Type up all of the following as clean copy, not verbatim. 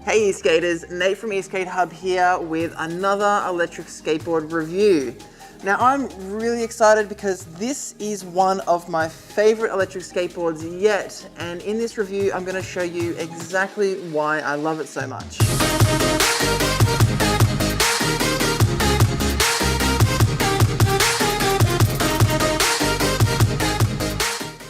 Hey skaters, Nate from eSkate Hub here with another electric skateboard review. Now I'm really excited because this is one of my favorite electric skateboards yet, and in this review I'm going to show you exactly why I love it so much.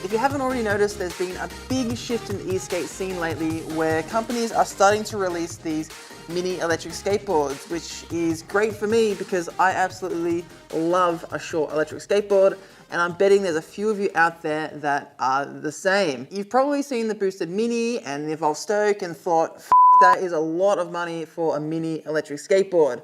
If you haven't already noticed, there's been a big shift in the eSkate scene lately where companies are starting to release these mini electric skateboards, which is great for me because I absolutely love a short electric skateboard, and I'm betting there's a few of you out there that are the same. You've probably seen the Boosted Mini and the Evolve Stoke and thought, F that is a lot of money for a mini electric skateboard.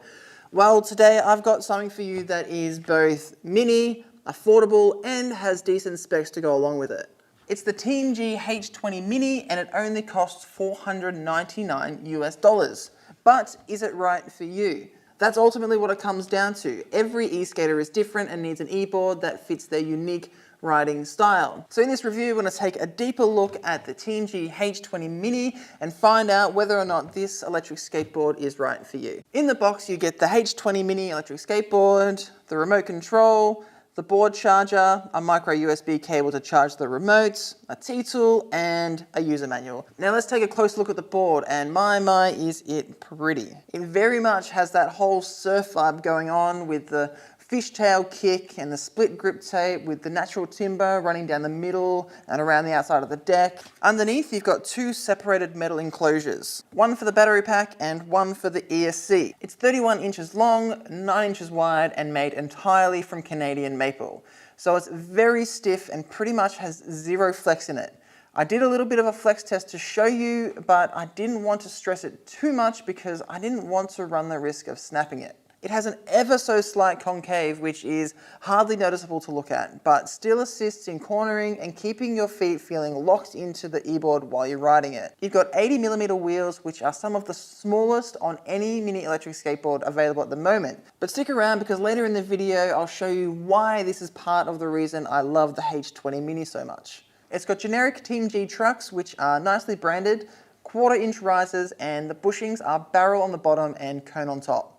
Well, today I've got something for you that is both mini, affordable, and has decent specs to go along with it. It's the Teamgee H20 Mini, and it only costs $499 US. But is it right for you? That's ultimately what it comes down to. Every e-skater is different and needs an e-board that fits their unique riding style. So in this review, we're going to take a deeper look at the Teamgee H20 Mini and find out whether or not this electric skateboard is right for you. In the box, you get the H20 Mini electric skateboard, the remote control, the board charger, a micro USB cable to charge the remotes, a T-tool, and a user manual. Now let's take a close look at the board, and my is it pretty. It very much has that whole surf vibe going on with the fishtail kick and the split grip tape with the natural timber running down the middle and around the outside of the deck. Underneath, you've got two separated metal enclosures, one for the battery pack and one for the ESC. It's 31 inches long, 9 inches wide, and made entirely from Canadian maple. So it's very stiff and pretty much has zero flex in it. I did a little bit of a flex test to show you, but I didn't want to stress it too much because I didn't want to run the risk of snapping it. It has an ever so slight concave, which is hardly noticeable to look at, but still assists in cornering and keeping your feet feeling locked into the e-board while you're riding it. You've got 80mm wheels, which are some of the smallest on any mini electric skateboard available at the moment. But stick around because later in the video, I'll show you why this is part of the reason I love the H20 Mini so much. It's got generic Teamgee trucks, which are nicely branded, 1/4 inch risers, and the bushings are barrel on the bottom and cone on top.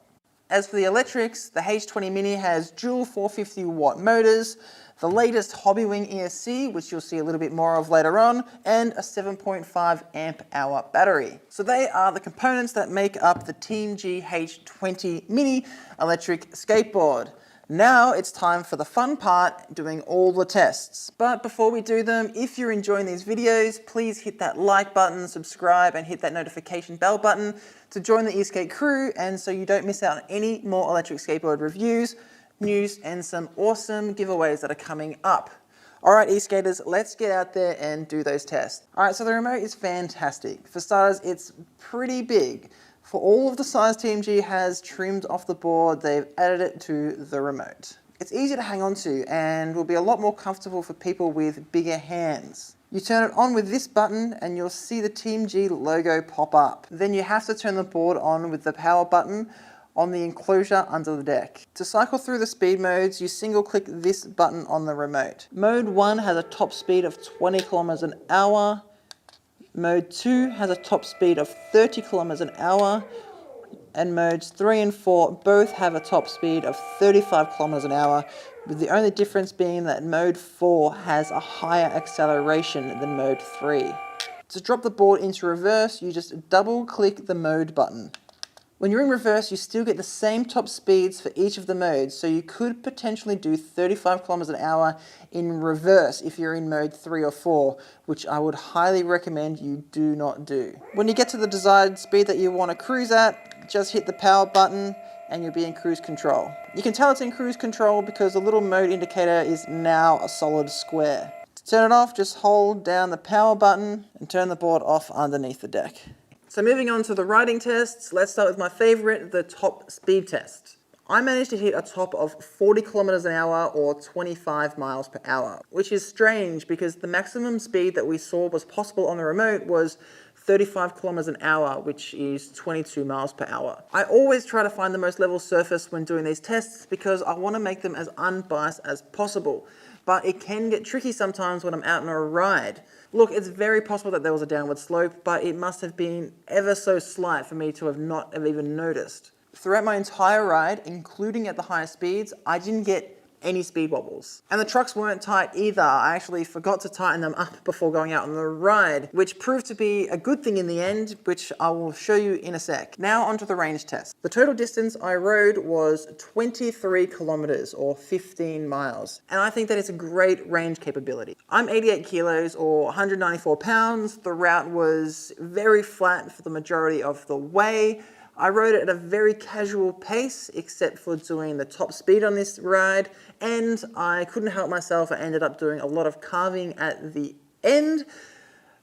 As for the electrics, the H20 Mini has dual 450 watt motors, the latest Hobbywing ESC, which you'll see a little bit more of later on, and a 7.5 amp hour battery. So they are the components that make up the Teamgee H20 Mini electric skateboard. Now it's time for the fun part, doing all the tests. But before we do them, if you're enjoying these videos, please hit that like button, subscribe, and hit that notification bell button to join the eSkate crew, and so you don't miss out on any more electric skateboard reviews, news, and some awesome giveaways that are coming up. Alright eSkaters, let's get out there and do those tests. Alright, so the remote is fantastic. For starters, it's pretty big. For all of the size Teamgee has trimmed off the board, they've added it to the remote. It's easy to hang on to and will be a lot more comfortable for people with bigger hands. You turn it on with this button and you'll see the Teamgee logo pop up. Then you have to turn the board on with the power button on the enclosure under the deck. To cycle through the speed modes, you single click this button on the remote. Mode 1 has a top speed of 20 kilometers an hour. Mode 2 has a top speed of 30 kilometers an hour, and modes 3 and 4 both have a top speed of 35 kilometers an hour, with the only difference being that mode 4 has a higher acceleration than mode 3. To drop the board into reverse, you just double click the mode button. When you're in reverse, you still get the same top speeds for each of the modes, so you could potentially do 35 kilometers an hour in reverse if you're in mode 3 or 4, which I would highly recommend you do not do. When you get to the desired speed that you want to cruise at, just hit the power button and you'll be in cruise control. You can tell it's in cruise control because the little mode indicator is now a solid square. To turn it off, just hold down the power button and turn the board off underneath the deck. So moving on to the riding tests, let's start with my favorite, the top speed test. I managed to hit a top of 40 kilometers an hour or 25 miles per hour, which is strange because the maximum speed that we saw was possible on the remote was 35 kilometers an hour, which is 22 miles per hour. I always try to find the most level surface when doing these tests because I want to make them as unbiased as possible. but it can get tricky sometimes when I'm out on a ride. Look, it's very possible that there was a downward slope, but it must have been ever so slight for me to have even noticed. Throughout my entire ride, including at the higher speeds, I didn't get any speed wobbles. And the trucks weren't tight either. I actually forgot to tighten them up before going out on the ride, which proved to be a good thing in the end, which I will show you in a sec. Now onto the range test. The total distance I rode was 23 kilometers or 15 miles. And I think that it's a great range capability. I'm 88 kilos or 194 pounds. The route was very flat for the majority of the way. I rode it at a very casual pace, except for doing the top speed on this ride, and I couldn't help myself. I ended up doing a lot of carving at the end.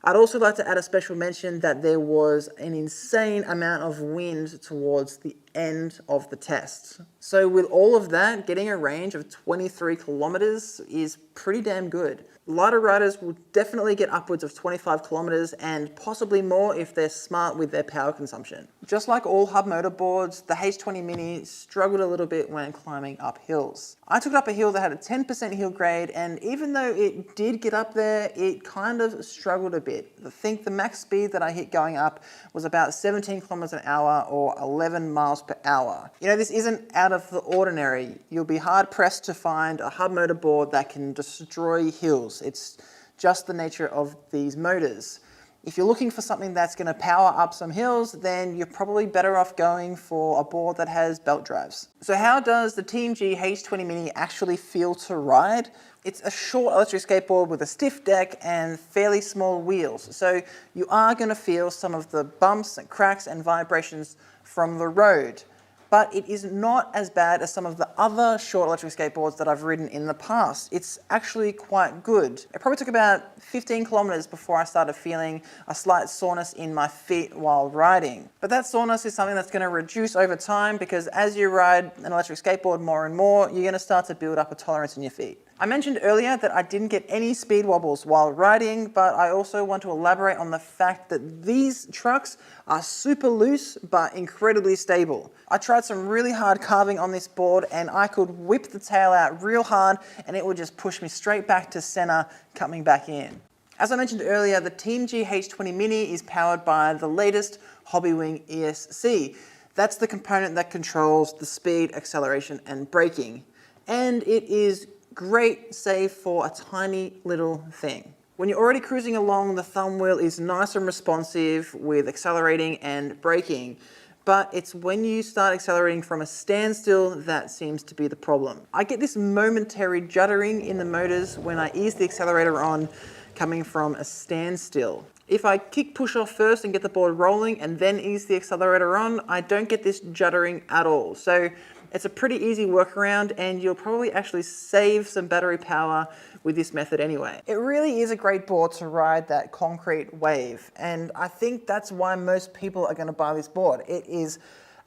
I'd also like to add a special mention that there was an insane amount of wind towards the end of the test. So with all of that, getting a range of 23 kilometers is pretty damn good. Lighter riders will definitely get upwards of 25 kilometers and possibly more if they're smart with their power consumption. Just like all hub motor boards, the H20 Mini struggled a little bit when climbing up hills. I took it up a hill that had a 10% hill grade, and even though it did get up there, it kind of struggled a bit. I think the max speed that I hit going up was about 17 kilometers an hour or 11 miles per hour. You know, this isn't out of the ordinary. You'll be hard pressed to find a hub motor board that can destroy hills. It's just the nature of these motors. If you're looking for something that's going to power up some hills, then you're probably better off going for a board that has belt drives. So how does the Teamgee H20 Mini actually feel to ride? It's a short electric skateboard with a stiff deck and fairly small wheels. So you are going to feel some of the bumps and cracks and vibrations from the road. But it is not as bad as some of the other short electric skateboards that I've ridden in the past. It's actually quite good. It probably took about 15 kilometers before I started feeling a slight soreness in my feet while riding. But that soreness is something that's going to reduce over time, because as you ride an electric skateboard more and more, you're going to start to build up a tolerance in your feet. I mentioned earlier that I didn't get any speed wobbles while riding, but I also want to elaborate on the fact that these trucks are super loose but incredibly stable. I tried some really hard carving on this board and I could whip the tail out real hard and it would just push me straight back to center, coming back in. As I mentioned earlier, the Teamgee H20 Mini is powered by the latest Hobbywing ESC. That's the component that controls the speed, acceleration and braking. And it is great save for a tiny little thing. When you're already cruising along, the thumb wheel is nice and responsive with accelerating and braking, but it's when you start accelerating from a standstill that seems to be the problem. I get this momentary juddering in the motors when I ease the accelerator on coming from a standstill. If I kick push off first and get the board rolling and then ease the accelerator on, I don't get this juddering at all. So it's a pretty easy workaround and you'll probably actually save some battery power with this method anyway. It really is a great board to ride that concrete wave, and I think that's why most people are going to buy this board. It is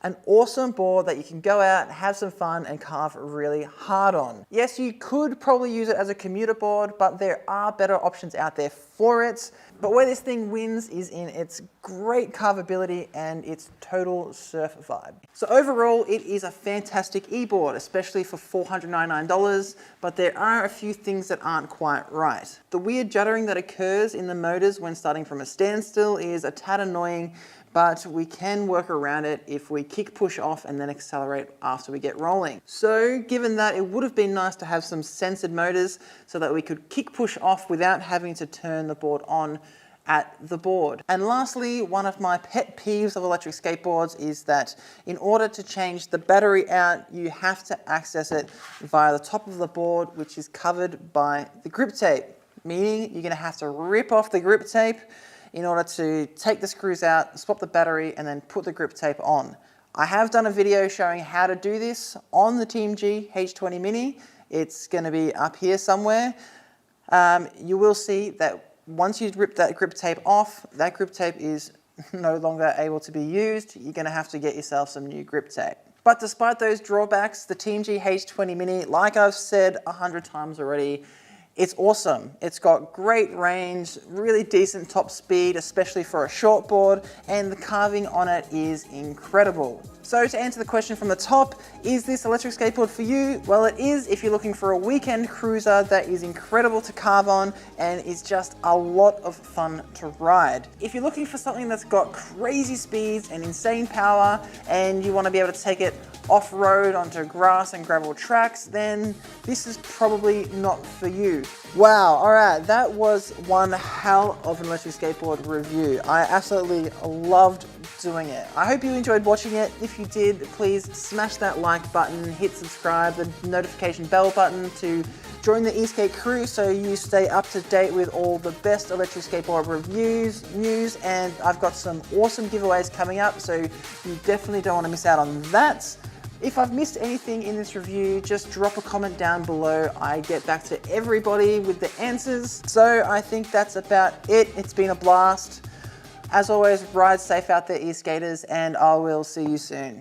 an awesome board that you can go out, have some fun and carve really hard on. Yes, you could probably use it as a commuter board, but there are better options out there for it. But where this thing wins is in its great carvability and its total surf vibe. So overall, it is a fantastic e-board, especially for $499, but there are a few things that aren't quite right. The weird juddering that occurs in the motors when starting from a standstill is a tad annoying, but we can work around it if we kick push off and then accelerate after we get rolling. So given that, it would have been nice to have some censored motors so that we could kick push off without having to turn the board on at the board. And lastly, one of my pet peeves of electric skateboards is that in order to change the battery out, you have to access it via the top of the board, which is covered by the grip tape, meaning you're gonna have to rip off the grip tape in order to take the screws out, swap the battery, and then put the grip tape on. I have done a video showing how to do this on the Teamgee H20 Mini. It's gonna be up here somewhere. You will see that once you rip that grip tape off, that grip tape is no longer able to be used. You're gonna have to get yourself some new grip tape. But despite those drawbacks, the Teamgee H20 Mini, like I've said 100 times already, It's awesome. It's got great range, really decent top speed, especially for a short board, and the carving on it is incredible. So to answer the question from the top, is this electric skateboard for you? Well, it is if you're looking for a weekend cruiser that is incredible to carve on and is just a lot of fun to ride. If you're looking for something that's got crazy speeds and insane power, and you want to be able to take it off-road onto grass and gravel tracks, then this is probably not for you. Wow, all right, that was one hell of an electric skateboard review. I absolutely loved doing it. I hope you enjoyed watching it. If you did, please smash that like button, hit subscribe, the notification bell button to join the eSkate crew so you stay up to date with all the best electric skateboard reviews, news, and I've got some awesome giveaways coming up, so you definitely don't want to miss out on that. If I've missed anything in this review, just drop a comment down below. I get back to everybody with the answers. So I think that's about it. It's been a blast. As always, ride safe out there, e-skaters, and I will see you soon.